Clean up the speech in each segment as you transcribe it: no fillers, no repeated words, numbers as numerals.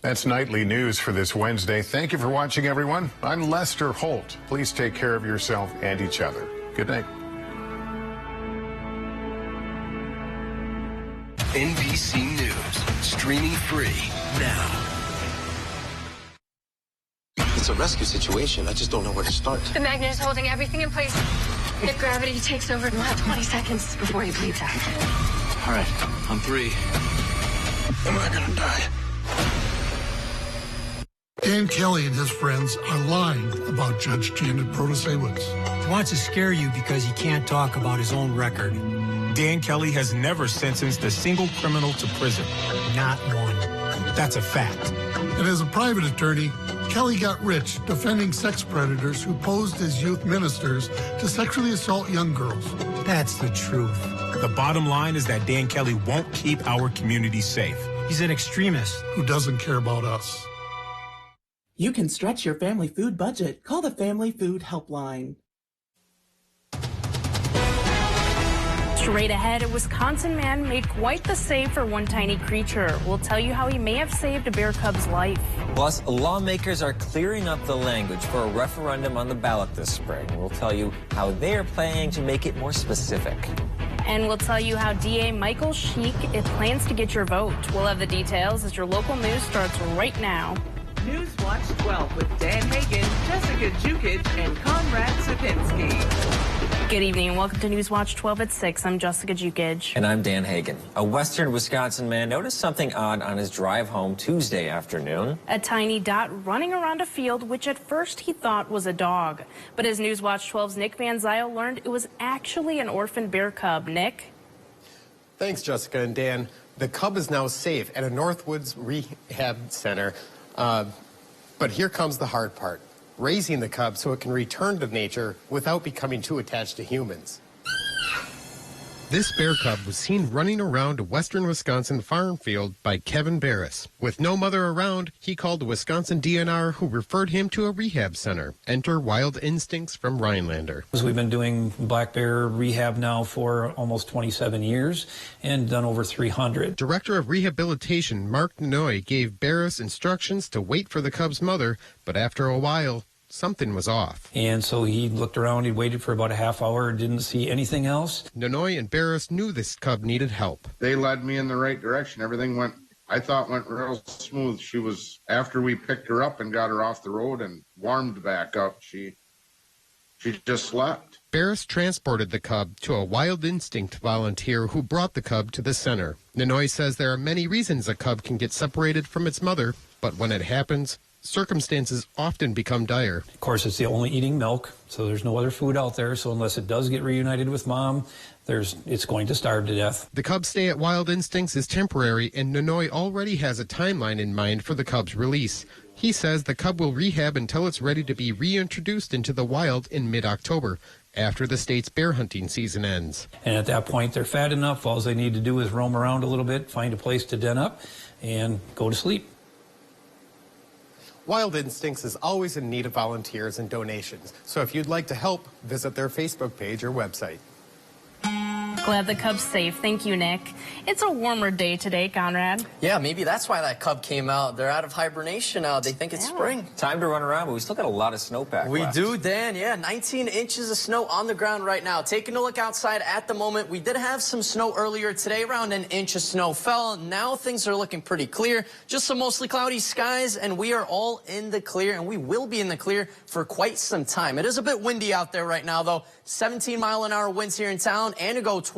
That's nightly news for this Wednesday. Thank you for watching, everyone. I'm Lester Holt. Please take care of yourself and each other. Good night. NBC News, streaming free now. It's a rescue situation. I just don't know where to start. The magnet is holding everything in place. If gravity takes over, we'll have 20 seconds before he bleeds out. All right, on 3. Am I gonna die? Dan Kelly and his friends are lying about Judge Janet Protasewicz. He wants to scare you because he can't talk about his own record. Dan Kelly has never sentenced a single criminal to prison. Not one. That's a fact. And as a private attorney, Kelly got rich defending sex predators who posed as youth ministers to sexually assault young girls. That's the truth. The bottom line is that Dan Kelly won't keep our community safe. He's an extremist who doesn't care about us. You can stretch your family food budget. Call the Family Food Helpline. Straight ahead, a Wisconsin man made quite the save for one tiny creature. We'll tell you how he may have saved a bear cub's life. Plus, lawmakers are clearing up the language for a referendum on the ballot this spring. We'll tell you how they are planning to make it more specific. And we'll tell you how DA Michael Sheik plans to get your vote. We'll have the details as your local news starts right now. Newswatch 12 with Dan Hagan, Jessica Jukic, and Conrad Sapinski. Good evening and welcome to Newswatch 12 at 6. I'm Jessica Jukic. And I'm Dan Hagan. A western Wisconsin man noticed something odd on his drive home Tuesday afternoon. A tiny dot running around a field, which at first he thought was a dog. But as Newswatch 12's Nick Van Zyl learned, it was actually an orphan bear cub. Nick? Thanks, Jessica and Dan. The cub is now safe at a Northwoods Rehab Center. But here comes the hard part. Raising the cub so it can return to nature without becoming too attached to humans. This bear cub was seen running around a western Wisconsin farm field by Kevin Barris. With no mother around, he called the Wisconsin DNR, who referred him to a rehab center. Enter Wild Instincts from Rhinelander. We've been doing black bear rehab now for almost 27 years and done over 300. Director of Rehabilitation Mark Nenoy gave Barris instructions to wait for the cub's mother, but after a while, something was off. And so he looked around, he waited for about a half hour, didn't see anything else. Nenoy and Barris knew this cub needed help. They led me in the right direction. Everything went, I thought, went real smooth. She was, after we picked her up and got her off the road and warmed back up, she just slept. Barris transported the cub to a Wild Instinct volunteer who brought the cub to the center. Nenoy says there are many reasons a cub can get separated from its mother, but when it happens, circumstances often become dire. Of course, it's the only eating milk, so there's no other food out there. So unless it does get reunited with mom, it's going to starve to death. The cub's stay at Wild Instincts is temporary, and Nenoy already has a timeline in mind for the cub's release. He says the cub will rehab until it's ready to be reintroduced into the wild in mid-October, after the state's bear hunting season ends. And at that point, they're fat enough. All they need to do is roam around a little bit, find a place to den up, and go to sleep. Wild Instincts is always in need of volunteers and donations. So if you'd like to help, visit their Facebook page or website. Glad the cub's safe. Thank you, Nick. It's a warmer day today, Conrad. Yeah, maybe that's why that cub came out. They're out of hibernation now. They think it's spring. Time to run around, but we still got a lot of snowpack We left. do, Dan. Yeah, 19 inches of snow on the ground right now. Taking a look outside at the moment, we did have some snow earlier today. Around an inch of snow fell. Now things are looking pretty clear. Just some mostly cloudy skies, and we are all in the clear, and we will be in the clear for quite some time. It is a bit windy out there right now, though. 17-mile-an-hour winds here in town. Antigo 12.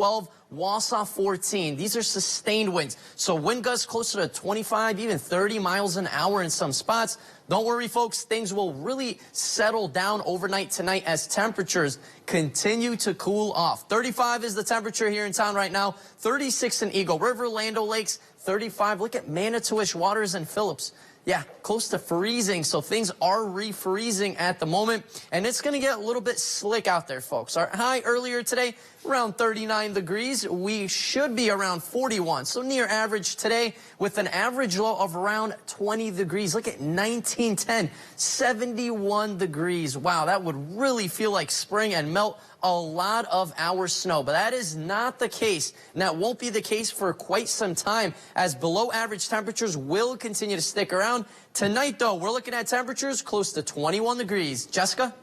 Wausau 14. These are sustained winds, so wind gusts closer to 25, even 30 miles an hour in some spots. Don't worry, folks. Things will really settle down overnight tonight as temperatures continue to cool off. 35 is the temperature here in town right now. 36 in Eagle River, Land O'Lakes, 35. Look at Manitowish Waters and Phillips. Yeah, close to freezing, so things are refreezing at the moment, and it's going to get a little bit slick out there, folks. Our high earlier today, around 39 degrees. We should be around 41, so near average today with an average low of around 20 degrees. Look at 1910, 71 degrees. Wow, that would really feel like spring and melt a lot of our snow, but that is not the case, and that won't be the case for quite some time as below average temperatures will continue to stick around. Tonight, though, we're looking at temperatures close to 21 degrees. Jessica?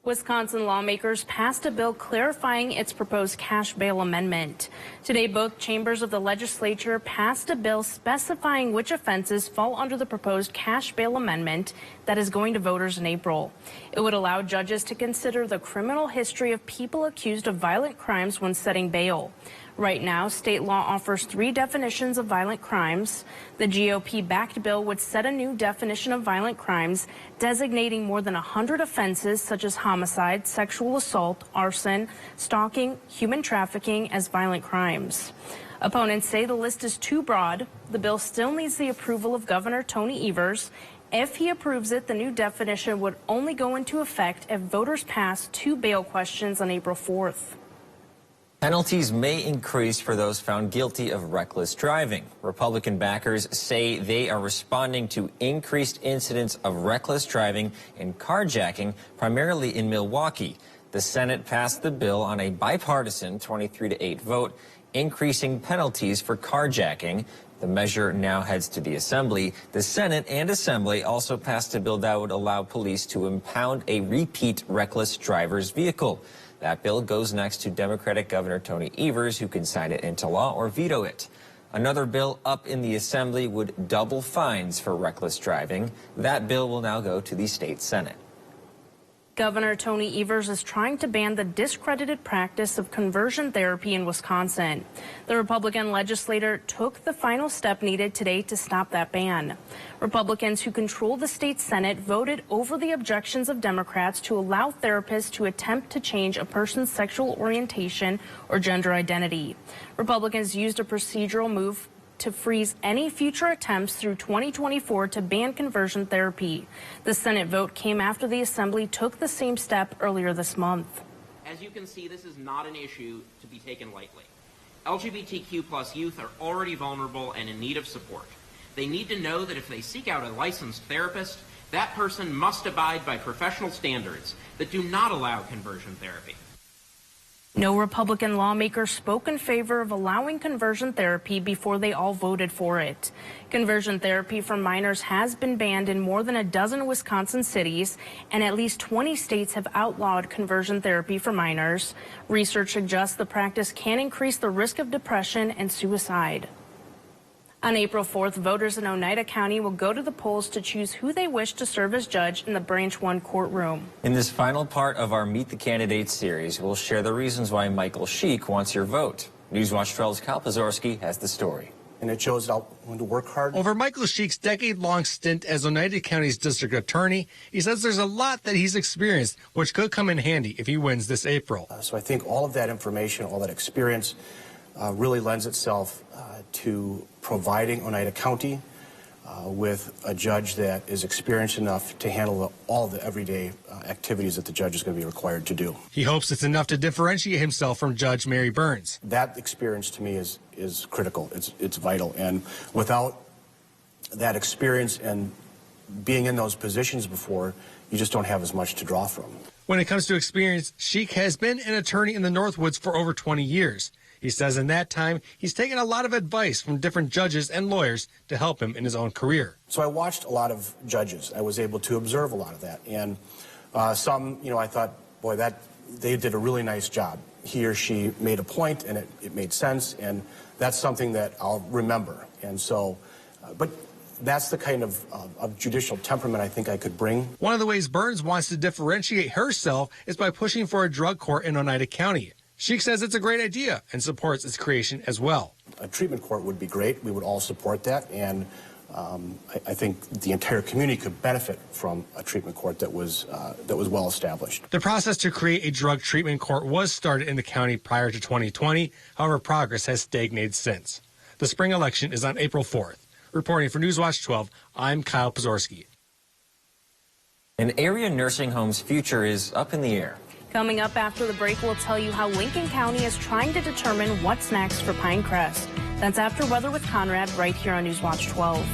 Wisconsin lawmakers passed a bill clarifying its proposed cash bail amendment. Today, both chambers of the legislature passed a bill specifying which offenses fall under the proposed cash bail amendment that is going to voters in April. It would allow judges to consider the criminal history of people accused of violent crimes when setting bail. Right now, state law offers 3 definitions of violent crimes. The GOP-backed bill would set a new definition of violent crimes, designating more than 100 offenses such as homicide, sexual assault, arson, stalking, human trafficking as violent crimes. Opponents say the list is too broad. The bill still needs the approval of Governor Tony Evers. If he approves it, the new definition would only go into effect if voters pass 2 bail questions on April 4th. Penalties may increase for those found guilty of reckless driving. Republican backers say they are responding to increased incidents of reckless driving and carjacking, primarily in Milwaukee. The Senate passed the bill on a bipartisan 23-8 vote, increasing penalties for carjacking. The measure now heads to the Assembly. The Senate and Assembly also passed a bill that would allow police to impound a repeat reckless driver's vehicle. That bill goes next to Democratic Governor Tony Evers, who can sign it into law or veto it. Another bill up in the Assembly would double fines for reckless driving. That bill will now go to the state Senate. Governor Tony Evers is trying to ban the discredited practice of conversion therapy in Wisconsin. The Republican legislator took the final step needed today to stop that ban. Republicans who control the state Senate voted over the objections of Democrats to allow therapists to attempt to change a person's sexual orientation or gender identity. Republicans used a procedural move to freeze any future attempts through 2024 to ban conversion therapy. The Senate vote came after the Assembly took the same step earlier this month. As you can see, this is not an issue to be taken lightly. LGBTQ+ youth are already vulnerable and in need of support. They need to know that if they seek out a licensed therapist, that person must abide by professional standards that do not allow conversion therapy. No Republican lawmaker spoke in favor of allowing conversion therapy before they all voted for it. Conversion therapy for minors has been banned in more than a dozen Wisconsin cities, and at least 20 states have outlawed conversion therapy for minors. Research suggests the practice can increase the risk of depression and suicide. On April 4th, voters in Oneida County will go to the polls to choose who they wish to serve as judge in the Branch 1 courtroom. In this final part of our Meet the Candidates series, we'll share the reasons why Michael Sheik wants your vote. Newswatch 12's Kyle Pazorski has the story. And it shows that I want to work hard. Over Michael Sheik's decade-long stint as Oneida County's district attorney, he says there's a lot that he's experienced, which could come in handy if he wins this April. So I think all of that information, all that experience, really lends itself to providing Oneida County with a judge that is experienced enough to handle all the everyday activities that the judge is going to be required to do. He hopes it's enough to differentiate himself from Judge Mary Burns. That experience to me is critical. It's vital. And without that experience and being in those positions before, you just don't have as much to draw from. When it comes to experience, Sheik has been an attorney in the Northwoods for over 20 years. He says in that time, he's taken a lot of advice from different judges and lawyers to help him in his own career. So I watched a lot of judges. I was able to observe a lot of that. And some, I thought, boy, they did a really nice job. He or she made a point, and it made sense, and that's something that I'll remember. And so, but that's the kind of judicial temperament I think I could bring. One of the ways Burns wants to differentiate herself is by pushing for a drug court in Oneida County. Sheik says it's a great idea and supports its creation as well. A treatment court would be great. We would all support that. And I think the entire community could benefit from a treatment court that was well established. The process to create a drug treatment court was started in the county prior to 2020. However, progress has stagnated since. The spring election is on April 4th. Reporting for Newswatch 12, I'm Kyle Pazorski. An area nursing home's future is up in the air. Coming up after the break, we'll tell you how Lincoln County is trying to determine what's next for Pinecrest. That's after Weather with Conrad right here on Newswatch 12.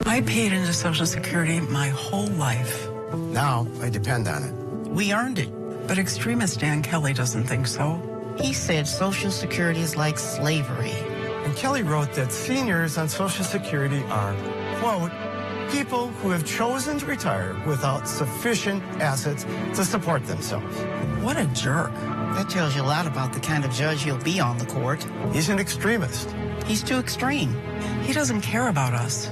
I paid into Social Security my whole life. Now I depend on it. We earned it, but extremist Dan Kelly doesn't think so. He said Social Security is like slavery. And Kelly wrote that seniors on Social Security are, quote, people who have chosen to retire without sufficient assets to support themselves. What a jerk. That tells you a lot about the kind of judge he'll be on the court. He's an extremist. He's too extreme. He doesn't care about us.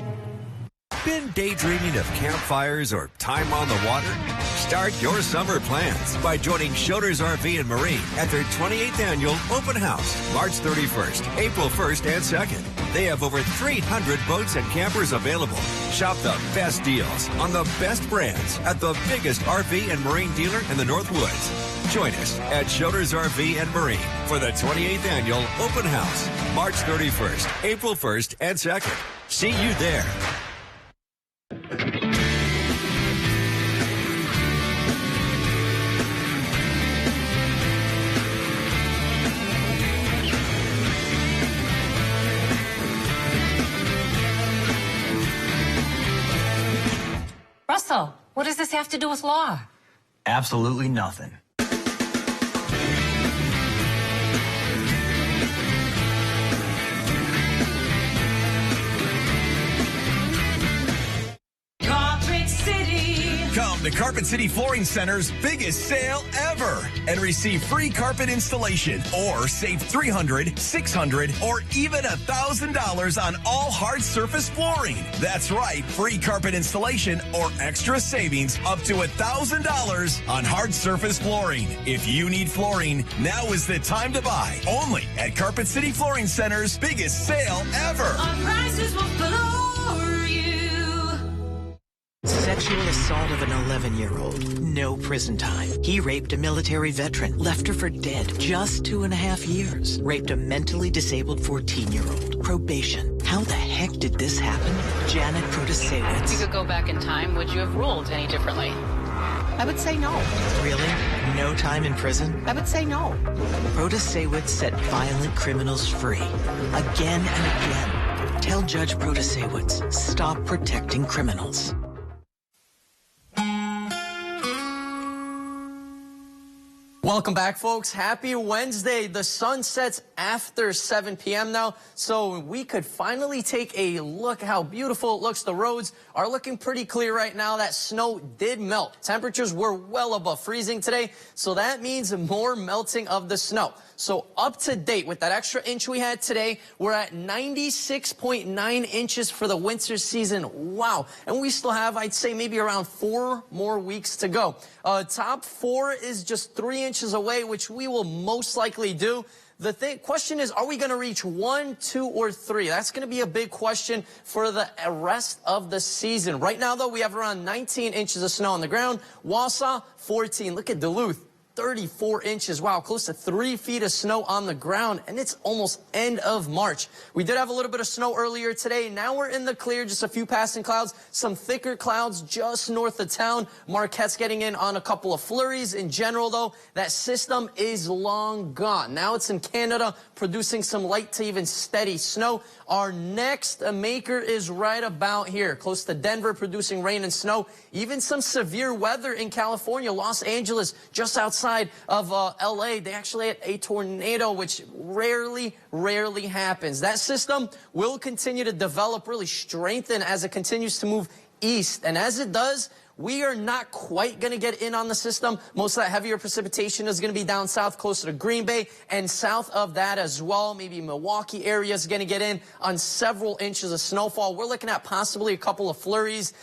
Been daydreaming of campfires or time on the water? Start your summer plans by joining Schroeder's RV and Marine at their 28th annual open house, March 31st, April 1st, and 2nd. They have over 300 boats and campers available. Shop the best deals on the best brands at the biggest RV and Marine dealer in the North Woods. Join us at Schroeder's RV and Marine for the 28th annual open house, March 31st, April 1st, and 2nd. See you there. Russell, what does this have to do with law? Absolutely nothing. Come to Carpet City Flooring Center's biggest sale ever and receive free carpet installation or save $300, $600, or even $1,000 on all hard surface flooring. That's right, free carpet installation or extra savings up to $1,000 on hard surface flooring. If you need flooring, now is the time to buy. Only at Carpet City Flooring Center's biggest sale ever. Our prices will floor you. Sexual assault of an 11-year-old. No prison time. He raped a military veteran, left her for dead. Just 2.5 years. Raped a mentally disabled 14-year-old. Probation. How the heck did this happen? Janet Protasewicz. If you could go back in time, would you have ruled any differently? I would say no. Really? No time in prison? I would say no. Protasewicz set violent criminals free. Again and again. Tell Judge Protasewicz, stop protecting criminals. Welcome back, folks. Happy Wednesday. The sun sets after 7 p.m. now, so we could finally take a look how beautiful it looks. The roads are looking pretty clear right now. That snow did melt. Temperatures were well above freezing today, so that means more melting of the snow. So up to date with that extra inch we had today, we're at 96.9 inches for the winter season. Wow. And we still have, I'd say, maybe around 4 more weeks to go. Top 4 is just 3 inches away, which we will most likely do. The question is, are we going to reach 1, 2, or 3? That's going to be a big question for the rest of the season. Right now, though, we have around 19 inches of snow on the ground. Wausau, 14. Look at Duluth. 34 inches. Wow, close to 3 feet of snow on the ground, and it's almost end of March. We did have a little bit of snow earlier today. Now we're in the clear, just a few passing clouds, some thicker clouds just north of town. Marquette's getting in on a couple of flurries. In general, though, that system is long gone. Now it's in Canada, producing some light to even steady snow. Our next maker is right about here, close to Denver, producing rain and snow. Even some severe weather in California. Los Angeles, just outside of L.A., they actually had a tornado, which rarely happens. That system will continue to develop, really strengthen as it continues to move east. And as it does, we are not quite going to get in on the system. Most of that heavier precipitation is going to be down south, closer to Green Bay, and south of that as well. Maybe Milwaukee area is going to get in on several inches of snowfall. We're looking at possibly a couple of flurries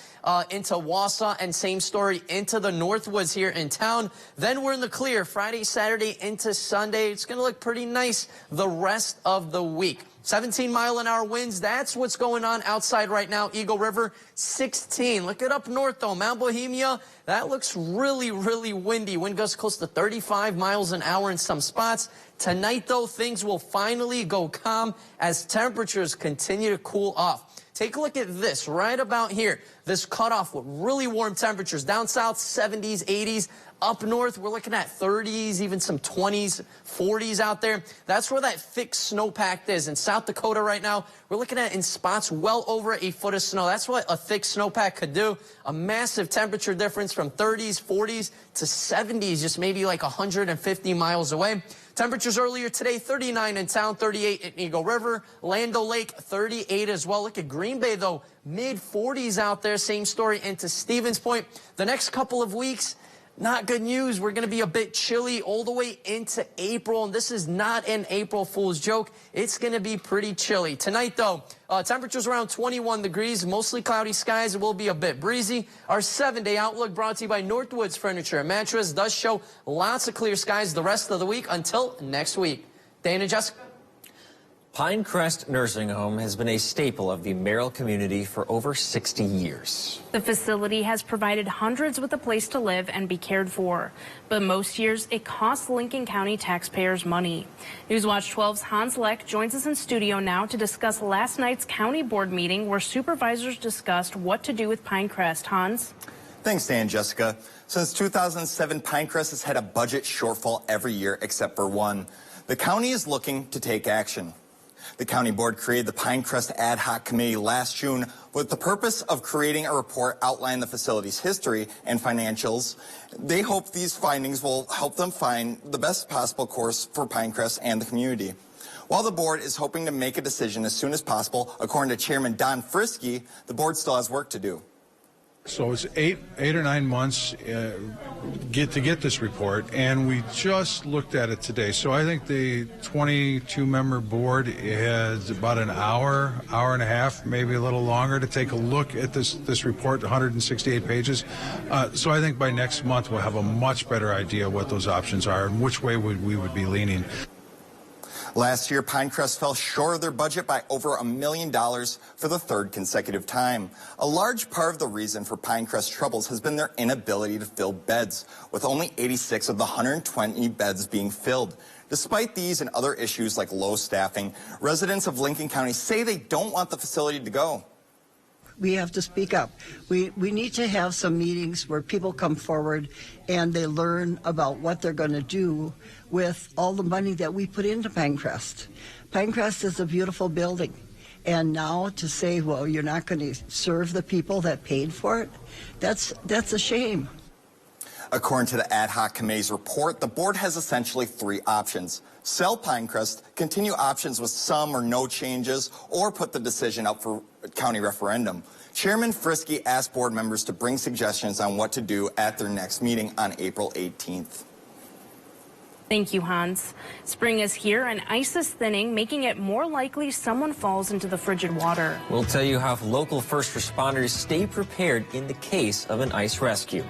into Wausau, and same story into the Northwoods here in town. Then we're in the clear Friday, Saturday into Sunday. It's going to look pretty nice the rest of the week. 17-mile-an-hour winds, that's what's going on outside right now. Eagle River, 16. Look at up north, though. Mount Bohemia, that looks really windy. Wind gusts close to 35 miles an hour in some spots. Tonight, though, things will finally go calm as temperatures continue to cool off. Take a look at this right about here. This cutoff with really warm temperatures. Down south, 70s, 80s. Up north, we're looking at 30s, even some 20s, 40s out there. That's where that thick snowpack is. In South Dakota right now, we're looking at in spots well over a foot of snow. That's what a thick snowpack could do. A massive temperature difference from 30s, 40s to 70s, just maybe like 150 miles away. Temperatures earlier today, 39 in town, 38 in Eagle River, Lando Lake, 38 as well. Look at Green Bay, though, mid-40s out there. Same story into Stevens Point. The next couple of weeks, not good news. We're going to be a bit chilly all the way into April, and this is not an April Fool's joke. It's going to be pretty chilly. Tonight, though, temperatures around 21 degrees, mostly cloudy skies. It will be a bit breezy. Our 7-day outlook brought to you by Northwoods Furniture and Mattress does show lots of clear skies the rest of the week until next week. Dan and Jessica. Pinecrest Nursing Home has been a staple of the Merrill community for over 60 years. The facility has provided hundreds with a place to live and be cared for, but most years it costs Lincoln County taxpayers money. Newswatch 12's Hans Leck joins us in studio now to discuss last night's county board meeting where supervisors discussed what to do with Pinecrest. Hans? Thanks, Dan and Jessica. Since 2007, Pinecrest has had a budget shortfall every year except for one. The county is looking to take action. The county board created the Pinecrest Ad Hoc Committee last June with the purpose of creating a report outlining the facility's history and financials. They hope these findings will help them find the best possible course for Pinecrest and the community. While the board is hoping to make a decision as soon as possible, according to Chairman Don Frisky, the board still has work to do. So it's eight or 9 months to get this report, and we just looked at it today. So I think the 22-member board has about an hour and a half, maybe a little longer, to take a look at this report, 168 pages. So I think by next month we'll have a much better idea what those options are and which way we would be leaning. Last year, Pinecrest fell short of their budget by over $1 million for the third consecutive time. A large part of the reason for Pinecrest's troubles has been their inability to fill beds, with only 86 of the 120 beds being filled. Despite these and other issues like low staffing, residents of Lincoln County say they don't want the facility to go. We have to speak up. We need to have some meetings where people come forward and they learn about what they're going to do with all the money that we put into Pinecrest. Pinecrest is a beautiful building. And now to say, well, you're not going to serve the people that paid for it, that's a shame. According to the Ad Hoc Committee's report, the board has essentially 3 options. Sell Pinecrest, continue options with some or no changes, or put the decision up for county referendum. Chairman Frisky asked board members to bring suggestions on what to do at their next meeting on April 18th. Thank you, Hans. Spring is here and ice is thinning, making it more likely someone falls into the frigid water. We'll tell you how local first responders stay prepared in the case of an ice rescue.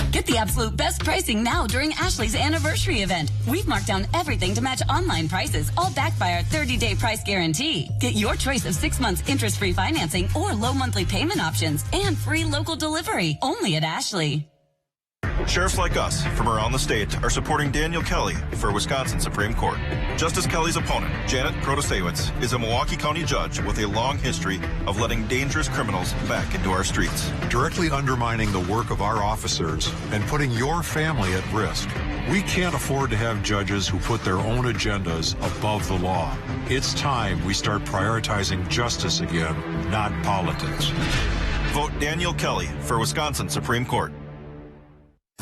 Get the absolute best pricing now during Ashley's anniversary event. We've marked down everything to match online prices, all backed by our 30-day price guarantee. Get your choice of 6 months interest-free financing or low monthly payment options and free local delivery only at Ashley. Sheriffs like us from around the state are supporting Daniel Kelly for Wisconsin Supreme Court. Justice Kelly's opponent, Janet Protasiewicz, is a Milwaukee County judge with a long history of letting dangerous criminals back into our streets. Directly undermining the work of our officers and putting your family at risk. We can't afford to have judges who put their own agendas above the law. It's time we start prioritizing justice again, not politics. Vote Daniel Kelly for Wisconsin Supreme Court.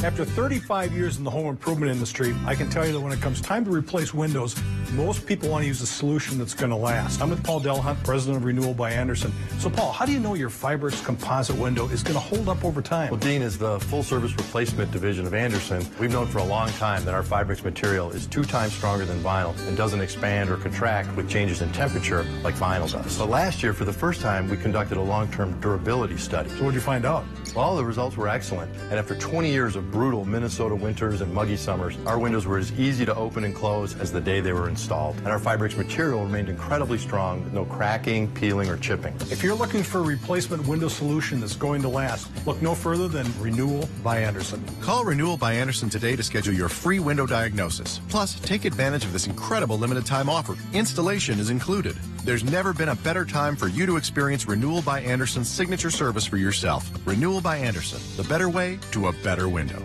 After 35 years in the home improvement industry, I can tell you that when it comes time to replace windows, most people want to use a solution that's going to last. I'm with Paul Delhunt, president of Renewal by Anderson. So, Paul, how do you know your Fiberx composite window is going to hold up over time? Well, Dean, is the full-service replacement division of Anderson. We've known for a long time that our Fiberx material is 2 times stronger than vinyl and doesn't expand or contract with changes in temperature like vinyl does. But last year, for the first time, we conducted a long-term durability study. So what did you find out? Well, the results were excellent. And after 20 years of brutal Minnesota winters and muggy summers, our windows were as easy to open and close as the day they were installed. And our Fiberx material remained incredibly strong with no cracking, peeling, or chipping. If you're looking for a replacement window solution that's going to last, look no further than Renewal by Anderson. Call Renewal by Anderson today to schedule your free window diagnosis. Plus, take advantage of this incredible limited time offer. Installation is included. There's never been a better time for you to experience Renewal by Anderson's signature service for yourself. Renewal by Anderson, the better way to a better window.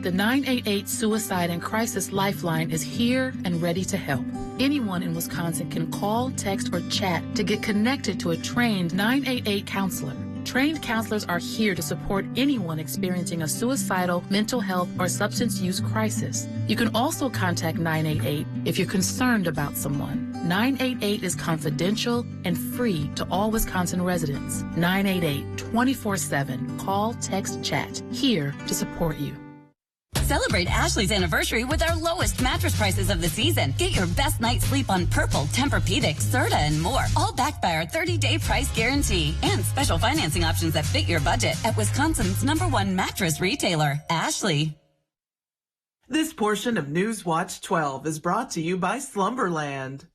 The 988 Suicide and Crisis Lifeline is here and ready to help. Anyone in Wisconsin can call, text, or chat to get connected to a trained 988 counselor. Trained counselors are here to support anyone experiencing a suicidal, mental health, or substance use crisis. You can also contact 988 if you're concerned about someone. 988 is confidential and free to all Wisconsin residents. 988 24/7. Call, text, chat. Here to support you. Celebrate Ashley's anniversary with our lowest mattress prices of the season. Get your best night's sleep on Purple, Tempur-Pedic, Serta, and more. All backed by our 30-day price guarantee and special financing options that fit your budget at Wisconsin's #1 mattress retailer, Ashley. This portion of News Watch 12 is brought to you by Slumberland.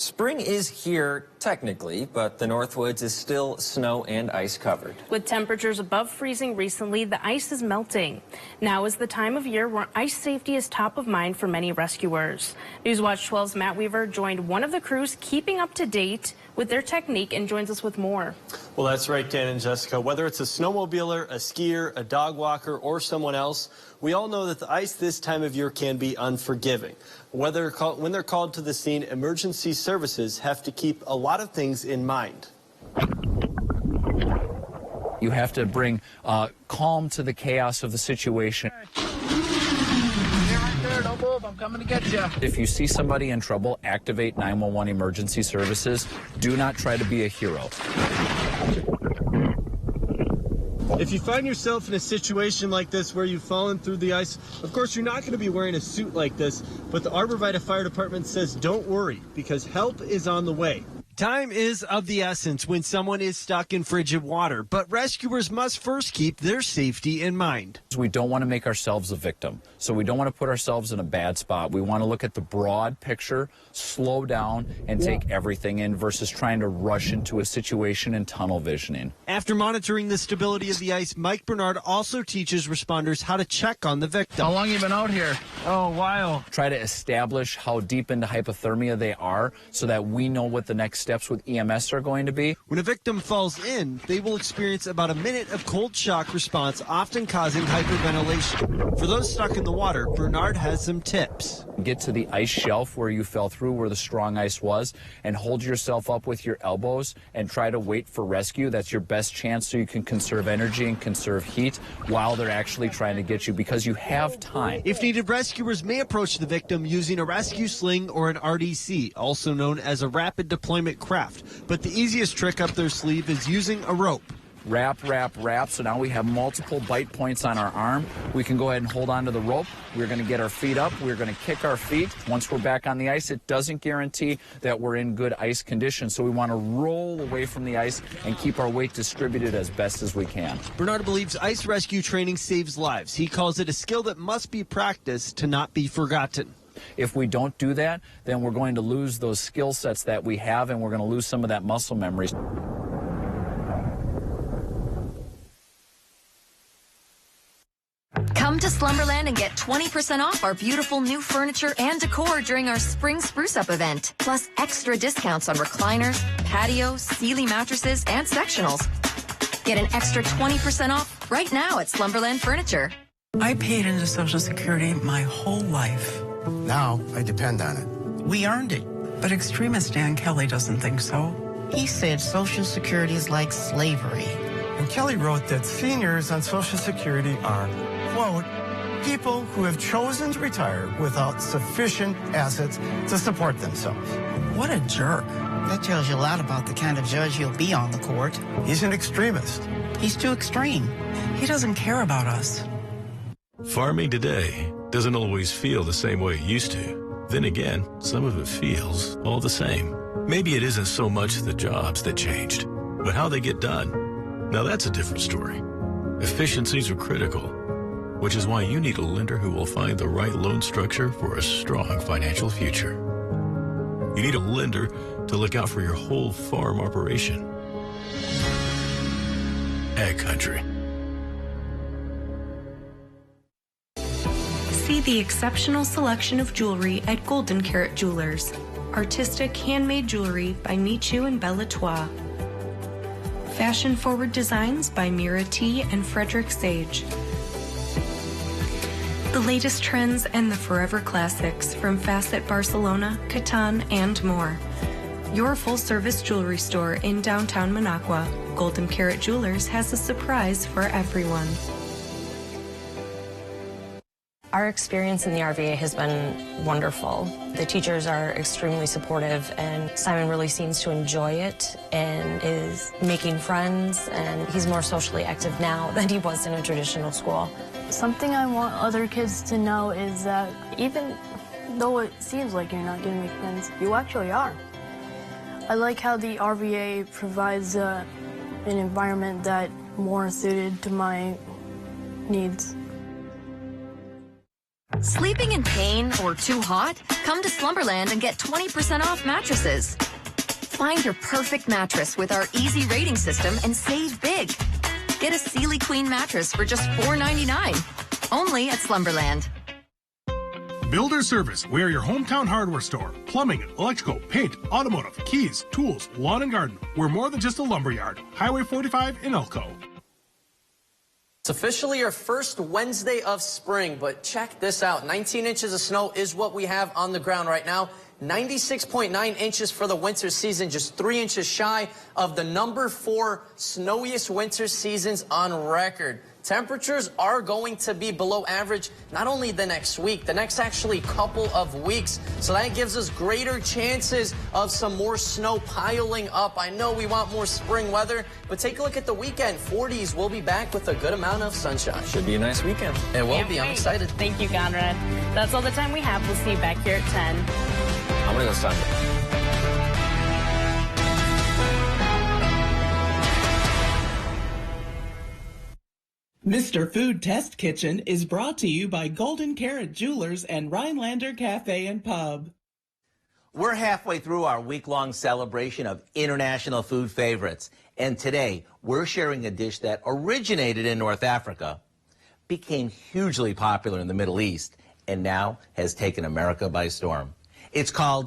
Spring is here, technically, but the Northwoods is still snow and ice covered. With temperatures above freezing recently, the ice is melting. Now is the time of year where ice safety is top of mind for many rescuers. Newswatch 12's Matt Weaver joined one of the crews keeping up to date with their technique and joins us with more. Well, that's right, Dan and Jessica. Whether it's a snowmobiler, a skier, a dog walker, or someone else, we all know that the ice this time of year can be unforgiving. When they're called to the scene, emergency services have to keep a lot of things in mind. You have to bring calm to the chaos of the situation. Don't move, I'm coming to get you. If you see somebody in trouble, activate 911 emergency services. Do not try to be a hero. If you find yourself in a situation like this where you've fallen through the ice, of course you're not going to be wearing a suit like this, but the Arborvita Fire Department says don't worry because help is on the way. Time is of the essence when someone is stuck in frigid water, but rescuers must first keep their safety in mind. We don't want to make ourselves a victim, so we don't want to put ourselves in a bad spot. We want to look at the broad picture, slow down, and take everything in versus trying to rush into a situation and tunnel visioning. After monitoring the stability of the ice, Mike Bernard also teaches responders how to check on the victim. How long you been out here? Oh, a while. Try to establish how deep into hypothermia they are so that we know what the next steps with EMS are going to be. When a victim falls in, they will experience about a minute of cold shock response, often causing hyperventilation. For those stuck in the water, Bernard has some tips. Get to the ice shelf where you fell through, where the strong ice was, and hold yourself up with your elbows and try to wait for rescue. That's your best chance so you can conserve energy and conserve heat while they're actually trying to get you, because you have time. If needed, rescuers may approach the victim using a rescue sling or an RDC, also known as a rapid deployment craft. But the easiest trick up their sleeve is using a rope. Wrap, wrap, wrap. So now we have multiple bite points on our arm. We can go ahead and hold on to the rope. We're going to get our feet up. We're going to kick our feet. Once we're back on the ice, it doesn't guarantee that we're in good ice conditions. So we want to roll away from the ice and keep our weight distributed as best as we can. Bernard believes ice rescue training saves lives. He calls it a skill that must be practiced to not be forgotten. If we don't do that, then we're going to lose those skill sets that we have, and we're going to lose some of that muscle memory. Come to Slumberland and get 20% off our beautiful new furniture and decor during our spring spruce up event. Plus extra discounts on recliners, patios, Sealy mattresses, and sectionals. Get an extra 20% off right now at Slumberland Furniture. I paid into Social Security my whole life. Now I depend on it. We earned it. But extremist Dan Kelly doesn't think so. He said Social Security is like slavery. And Kelly wrote that seniors on Social Security are, quote, people who have chosen to retire without sufficient assets to support themselves. What a jerk. That tells you a lot about the kind of judge he'll be on the court. He's an extremist. He's too extreme. He doesn't care about us. Farming today doesn't always feel the same way it used to. Then again, some of it feels all the same. Maybe it isn't so much the jobs that changed, but how they get done. Now that's a different story. Efficiencies are critical, which is why you need a lender who will find the right loan structure for a strong financial future. You need a lender to look out for your whole farm operation. Ag Country. See the exceptional selection of jewelry at Golden Carat Jewelers. Artistic handmade jewelry by Michu and Bellatois. Fashion-forward designs by Mira T. and Frederick Sage. The latest trends and the forever classics from Facet Barcelona, Catan, and more. your full-service jewelry store in downtown Minocqua. Golden Carrot Jewelers has a surprise for everyone. Our experience in the RVA has been wonderful. The teachers are extremely supportive, and Simon really seems to enjoy it and is making friends, and he's more socially active now than he was in a traditional school. Something I want other kids to know is that even though it seems like you're not going to make friends, you actually are. I like how the RVA provides an environment that more suited to my needs. Sleeping in pain or too hot? Come to Slumberland and get 20% off mattresses. Find your perfect mattress with our easy rating system and save big. Get a Sealy Queen mattress for just $4.99. Only at Slumberland. Builder Service. We are your hometown hardware store. Plumbing, electrical, paint, automotive, keys, tools, lawn and garden. We're more than just a lumberyard. Highway 45 in Elko. It's officially our first Wednesday of spring, but check this out. 19 inches of snow is what we have on the ground right now. 96.9 inches for the winter season, just 3 inches shy of the number 4 snowiest winter seasons on record. Temperatures are going to be below average not only the next week, the next actually couple of weeks. So that gives us greater chances of some more snow piling up. I know we want more spring weather, but take a look at the weekend. 40s, we'll be back with a good amount of sunshine. Should be a nice weekend. It will be. I'm excited. Thank you, Conrad. That's all the time we have. We'll see you back here at 10. I'm going to go Sunday. Mr. Food Test Kitchen is brought to you by Golden Carrot Jewelers and Rhinelander Cafe and Pub. We're halfway through our week-long celebration of international food favorites. And today, we're sharing a dish that originated in North Africa, became hugely popular in the Middle East, and now has taken America by storm. It's called